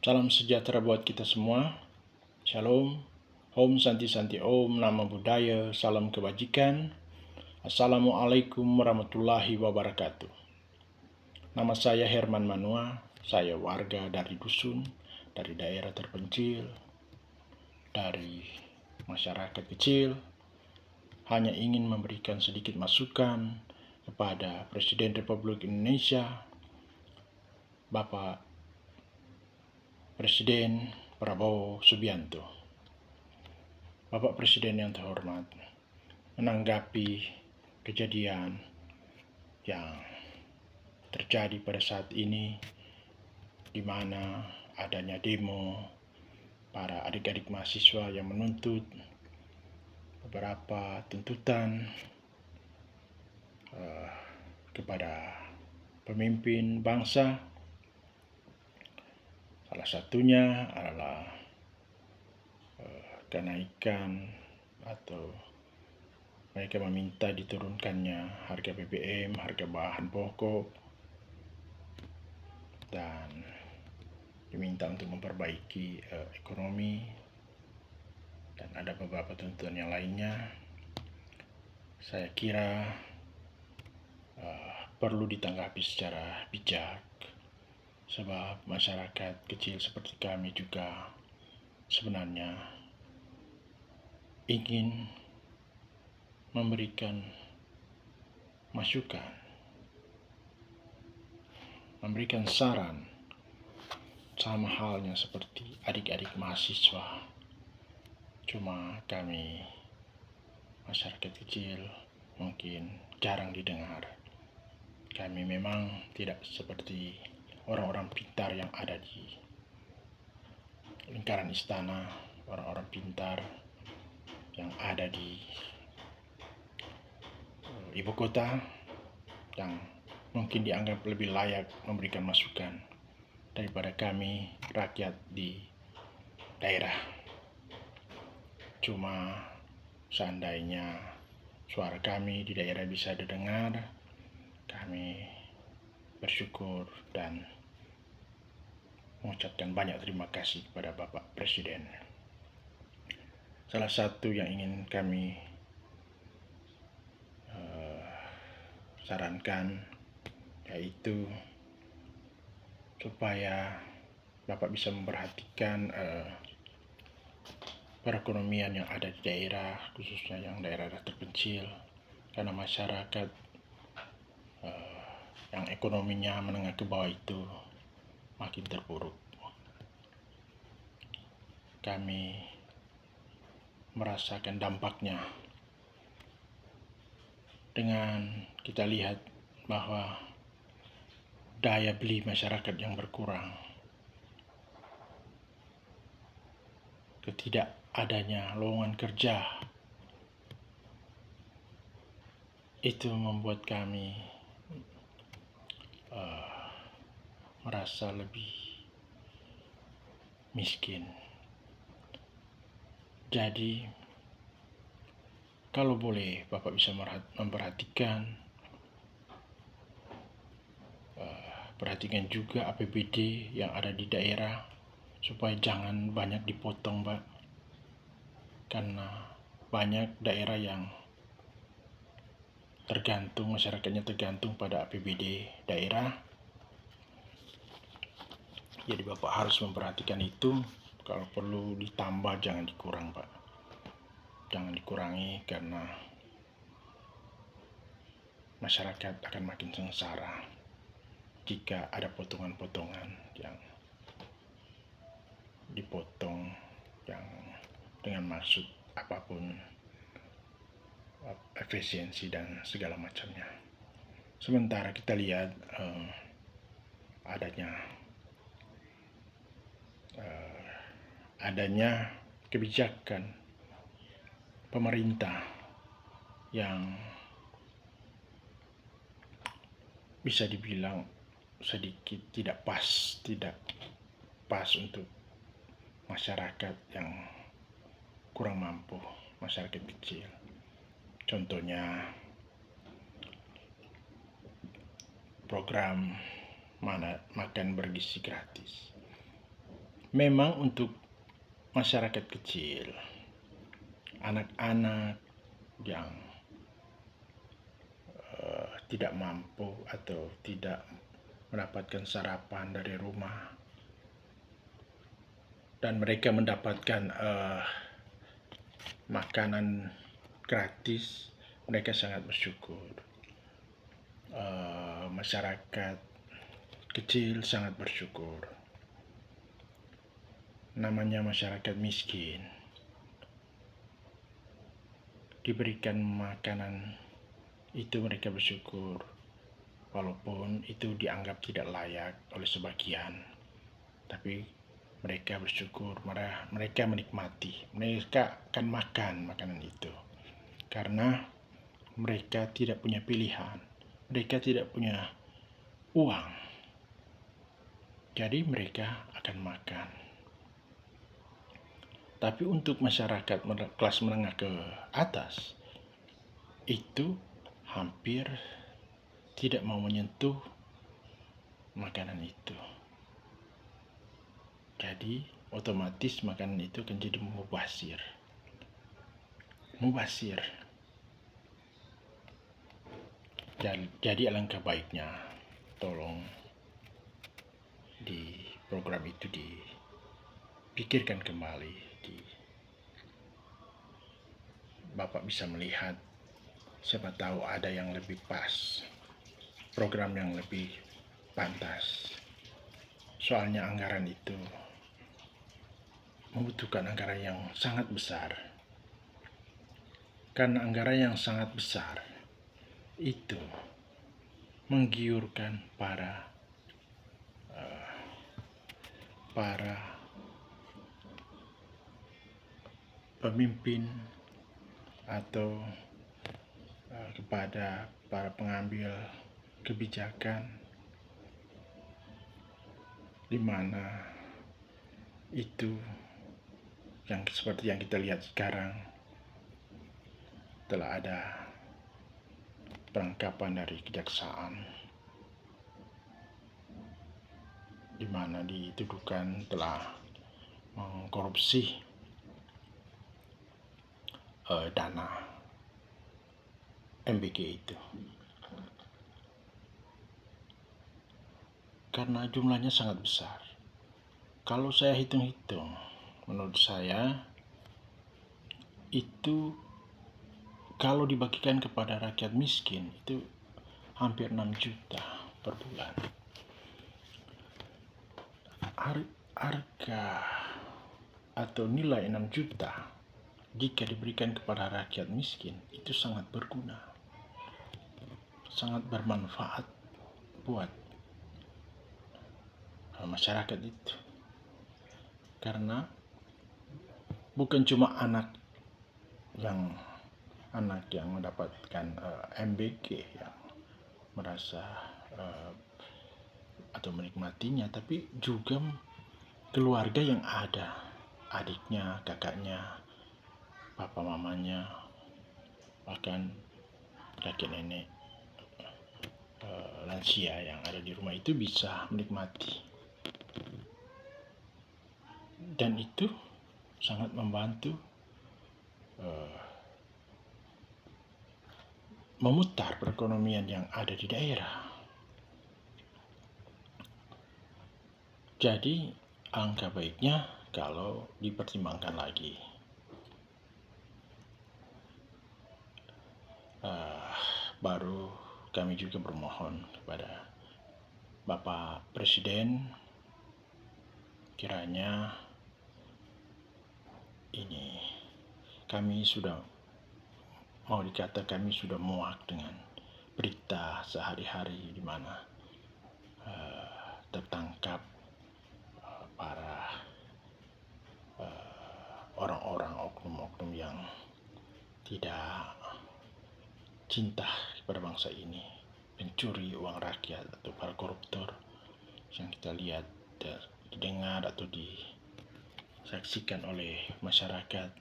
Salam sejahtera buat kita semua. Shalom. Om Santi Santi Om. Nama budaya. Salam kebajikan. Assalamualaikum warahmatullahi wabarakatuh. Nama saya Herman Manua. Saya warga dari dusun, dari daerah terpencil, dari masyarakat kecil. Hanya ingin memberikan sedikit masukan kepada Presiden Republik Indonesia, Bapak Presiden Prabowo Subianto. Bapak Presiden yang terhormat, menanggapi kejadian yang terjadi pada saat ini, di mana adanya demo para adik-adik mahasiswa yang menuntut beberapa tuntutan kepada pemimpin bangsa. Salah satunya adalah kenaikan atau mereka meminta diturunkannya harga BBM, harga bahan pokok, dan diminta untuk memperbaiki ekonomi, dan ada beberapa tuntutan yang lainnya. Saya kira perlu ditanggapi secara bijak, sebab masyarakat kecil seperti kami juga sebenarnya ingin memberikan masukan, memberikan saran, sama halnya seperti adik-adik mahasiswa. Cuma kami masyarakat kecil mungkin jarang didengar. Kami memang tidak seperti orang-orang pintar yang ada di lingkaran istana, orang-orang pintar yang ada di ibu kota yang mungkin dianggap lebih layak memberikan masukan daripada kami rakyat di daerah. Cuma seandainya suara kami di daerah bisa didengar, kami bersyukur dan mengucapkan banyak terima kasih kepada Bapak Presiden. Salah satu yang ingin kami sarankan yaitu supaya Bapak bisa memperhatikan perekonomian yang ada di daerah, khususnya yang daerah terpencil, karena masyarakat yang ekonominya menengah ke bawah itu makin terpuruk. Kami merasakan dampaknya dengan kita lihat bahwa daya beli masyarakat yang berkurang, ketidakadanya lowongan kerja, itu membuat kami merasa lebih miskin. Jadi kalau boleh Bapak bisa memperhatikan, perhatikan juga APBD yang ada di daerah supaya jangan banyak dipotong, Pak, karena banyak daerah yang masyarakatnya tergantung pada APBD daerah. Jadi Bapak harus memperhatikan itu. Kalau perlu ditambah, jangan dikurang, Pak. Jangan dikurangi, karena masyarakat akan makin sengsara jika ada potongan-potongan yang dipotong yang dengan maksud apapun, efisiensi dan segala macamnya. Sementara kita lihat adanya kebijakan pemerintah yang bisa dibilang sedikit tidak pas untuk masyarakat yang kurang mampu, masyarakat kecil. Contohnya program makan bergizi gratis. memang untuk masyarakat kecil, anak-anak yang tidak mampu atau tidak mendapatkan sarapan dari rumah dan mereka mendapatkan makanan gratis, mereka sangat bersyukur. Masyarakat kecil sangat bersyukur. Namanya masyarakat miskin, diberikan makanan itu mereka bersyukur, walaupun itu dianggap tidak layak oleh sebagian, tapi mereka bersyukur, mereka menikmati, mereka akan makan makanan itu karena mereka tidak punya pilihan, mereka tidak punya uang, jadi mereka akan makan. Tapi untuk masyarakat kelas menengah ke atas, itu hampir tidak mau menyentuh makanan itu. Jadi otomatis makanan itu akan jadi mubazir. Jadi alangkah baiknya tolong di program itu dipikirkan kembali. Bapak bisa melihat, siapa tahu ada yang lebih pas, program yang lebih pantas. Soalnya anggaran itu membutuhkan anggaran yang sangat besar. Karena anggaran yang sangat besar itu menggiurkan para pemimpin atau kepada para pengambil kebijakan, di mana itu yang seperti yang kita lihat sekarang, telah ada penangkapan dari kejaksaan di mana dituduhkan telah mengkorupsi dana MBG itu, karena jumlahnya sangat besar. Kalau saya hitung-hitung, menurut saya itu kalau dibagikan kepada rakyat miskin itu hampir 6 juta per bulan. Harga atau nilai 6 juta jika diberikan kepada rakyat miskin itu sangat berguna, sangat bermanfaat buat masyarakat itu. Karena bukan cuma anak yang mendapatkan MBG yang merasa atau menikmatinya, tapi juga keluarga yang ada, adiknya, kakaknya, papa mamanya, bahkan kakek nenek, lansia yang ada di rumah itu bisa menikmati. Dan itu sangat membantu memutar perekonomian yang ada di daerah. Jadi alangkah baiknya kalau dipertimbangkan lagi. Baru kami juga bermohon kepada Bapak Presiden, kiranya ini kami sudah muak dengan berita sehari-hari di mana tertangkap para orang-orang, oknum-oknum yang tidak cinta kepada bangsa ini, pencuri uang rakyat atau para koruptor yang kita lihat, didengar atau disaksikan oleh masyarakat.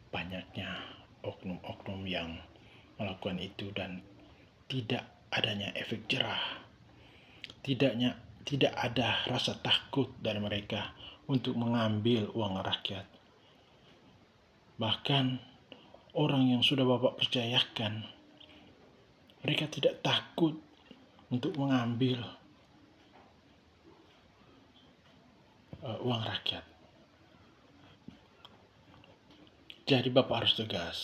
Banyaknya oknum-oknum yang melakukan itu dan tidak adanya efek jerah, tidak ada rasa takut dari mereka untuk mengambil uang rakyat. Bahkan orang yang sudah Bapak percayakan, mereka tidak takut untuk mengambil uang rakyat. Jadi Bapak harus tegas.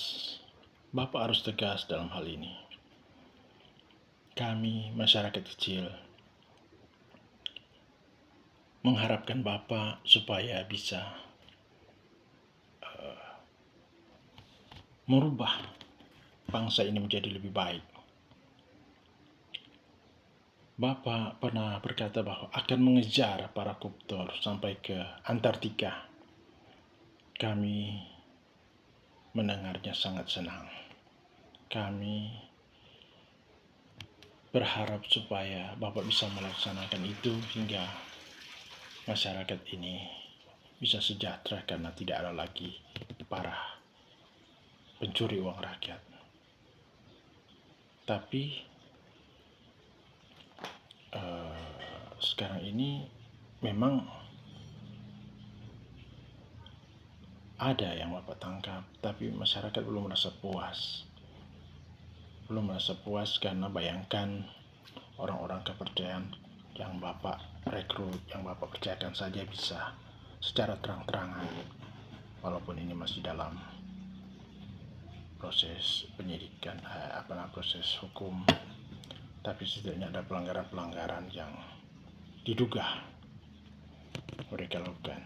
Bapak harus tegas dalam hal ini. Kami masyarakat kecil mengharapkan Bapak supaya bisa merubah bangsa ini menjadi lebih baik. Bapak pernah berkata bahwa akan mengejar para koruptor sampai ke Antartika. Kami mendengarnya sangat senang. Kami berharap supaya Bapak bisa melaksanakan itu hingga masyarakat ini bisa sejahtera karena tidak ada lagi para pencuri uang rakyat. Tapi sekarang ini memang ada yang Bapak tangkap, tapi masyarakat belum merasa puas. Belum merasa puas karena bayangkan orang-orang kepercayaan yang Bapak rekrut, yang Bapak percayakan saja bisa secara terang-terangan, walaupun ini masih dalam proses penyidikan, proses hukum, tapi setidaknya ada pelanggaran-pelanggaran yang diduga mereka lakukan.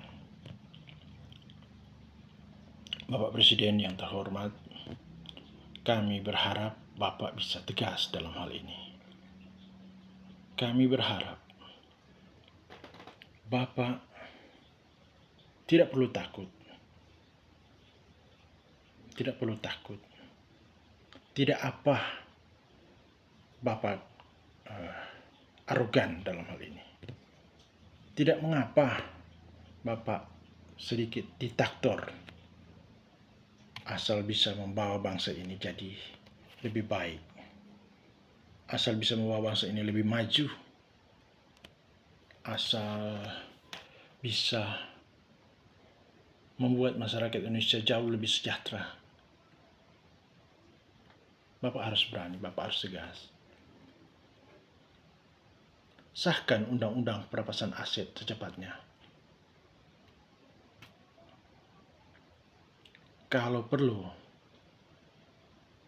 Bapak Presiden yang terhormat, kami berharap Bapak bisa tegas dalam hal ini. Kami berharap Bapak tidak perlu takut. Tidak perlu takut. Tidak apa Bapak arogan dalam hal ini. Tidak mengapa Bapak sedikit diktator, asal bisa membawa bangsa ini jadi lebih baik, asal bisa membawa bangsa ini lebih maju, asal bisa membuat masyarakat Indonesia jauh lebih sejahtera. Bapak harus berani, Bapak harus tegas. Sahkan undang-undang perampasan aset secepatnya. Kalau perlu,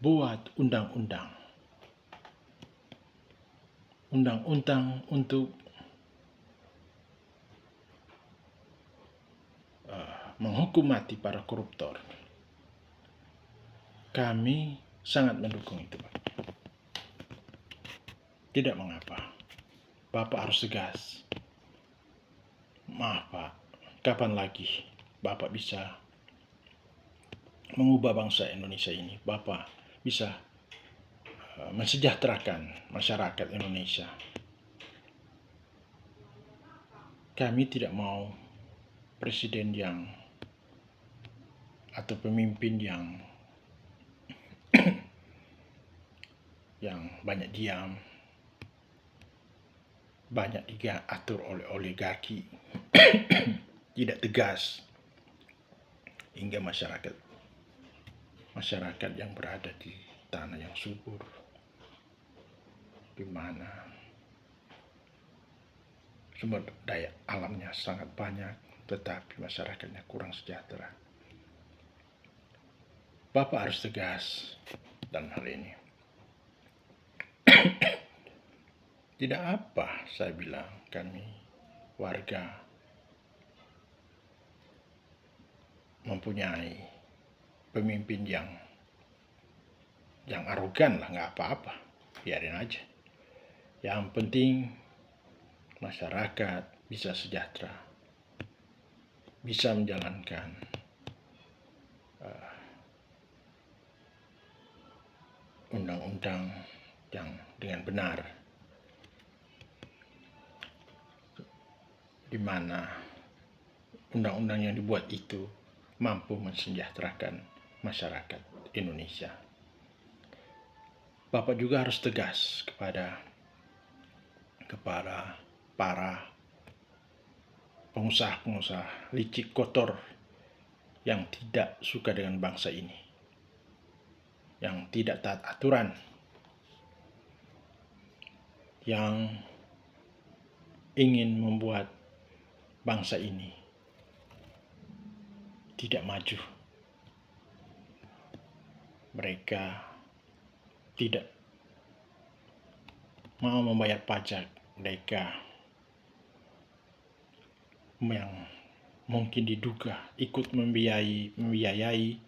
buat undang-undang untuk menghukum mati para koruptor. Kami sangat mendukung itu, Pak. Tidak mengapa. Bapak harus tegas. Maaf, Pak. Kapan lagi Bapak bisa mengubah bangsa Indonesia ini? Bapak bisa mensejahterakan masyarakat Indonesia. Kami tidak mau presiden atau pemimpin yang banyak diam, banyak diatur oleh oligarki, tidak tegas, hingga masyarakat yang berada di tanah yang subur, di mana sumber daya alamnya sangat banyak, tetapi masyarakatnya kurang sejahtera. Bapak harus tegas dalam hal ini. Tidak apa saya bilang, kami warga mempunyai pemimpin yang arogan lah, nggak apa-apa, biarin aja. Yang penting masyarakat bisa sejahtera, bisa menjalankan undang-undang yang dengan benar, di mana undang-undang yang dibuat itu mampu mensejahterakan masyarakat Indonesia. Bapak juga harus tegas kepada para pengusaha-pengusaha licik kotor yang tidak suka dengan bangsa ini, yang tidak taat aturan, yang ingin membuat bangsa ini tidak maju. Mereka tidak mau membayar pajak, mereka yang mungkin diduga ikut membiayai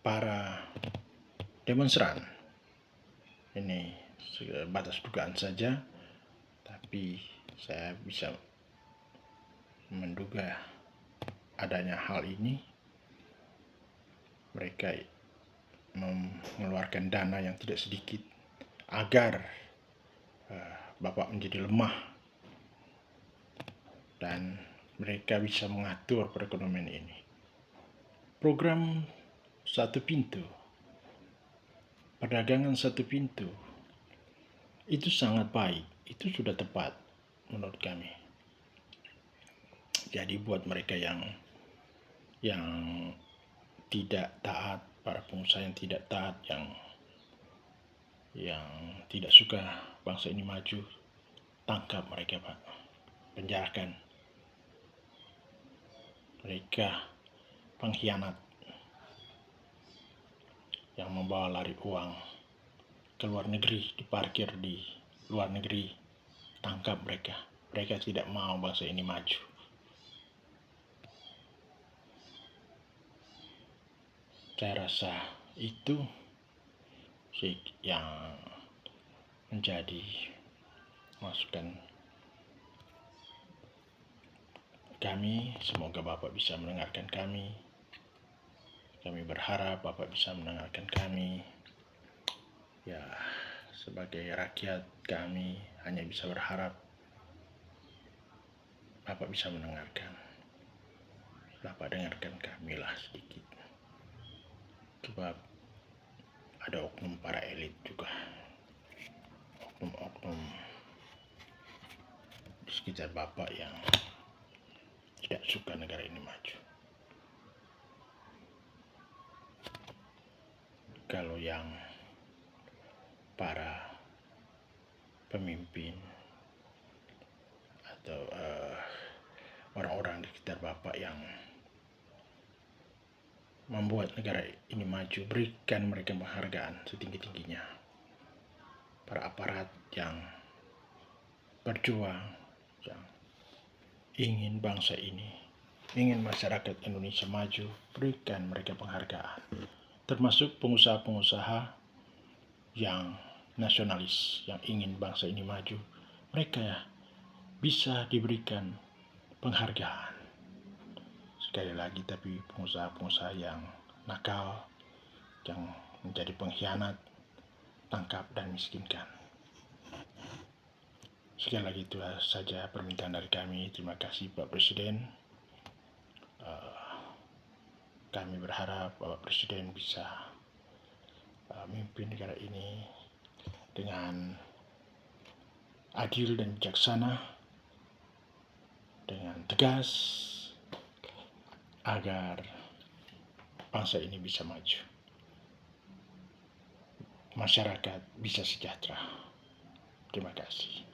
para demonstran. Ini sebatas dugaan saja, tapi saya bisa menduga adanya hal ini. Mereka mengeluarkan dana yang tidak sedikit agar Bapak menjadi lemah dan mereka bisa mengatur perekonomian ini. Program satu pintu, perdagangan satu pintu, itu sangat baik, itu sudah tepat menurut kami. Jadi buat mereka yang tidak taat, para pengusaha yang tidak taat, yang tidak suka bangsa ini maju, tangkap mereka, Pak. Penjarakan. Mereka pengkhianat yang membawa lari uang ke luar negeri, diparkir di luar negeri. Tangkap mereka. Mereka tidak mau bangsa ini maju. Saya rasa itu yang menjadi masukan kami. Semoga Bapak bisa mendengarkan kami. Kami berharap Bapak bisa mendengarkan kami. Ya, sebagai rakyat kami hanya bisa berharap Bapak bisa mendengarkan. Bapak dengarkan kami lah sedikit. Sebab ada oknum para elit juga. Oknum-oknum di sekitar Bapak yang tidak suka negara ini maju. Kalau yang para pemimpin atau orang-orang di sekitar Bapak yang membuat negara ini maju, berikan mereka penghargaan setinggi-tingginya. Para aparat yang berjuang, yang ingin bangsa ini, ingin masyarakat Indonesia maju, berikan mereka penghargaan. Termasuk pengusaha-pengusaha yang nasionalis, yang ingin bangsa ini maju, mereka bisa diberikan penghargaan. Sekali lagi, tapi pengusaha-pengusaha yang nakal, yang menjadi pengkhianat, tangkap dan miskinkan. Sekali lagi itu saja permintaan dari kami. Terima kasih Pak Presiden. Kami berharap Bapak Presiden bisa memimpin negara ini dengan adil dan bijaksana, dengan tegas, agar bangsa ini bisa maju, masyarakat bisa sejahtera. Terima kasih.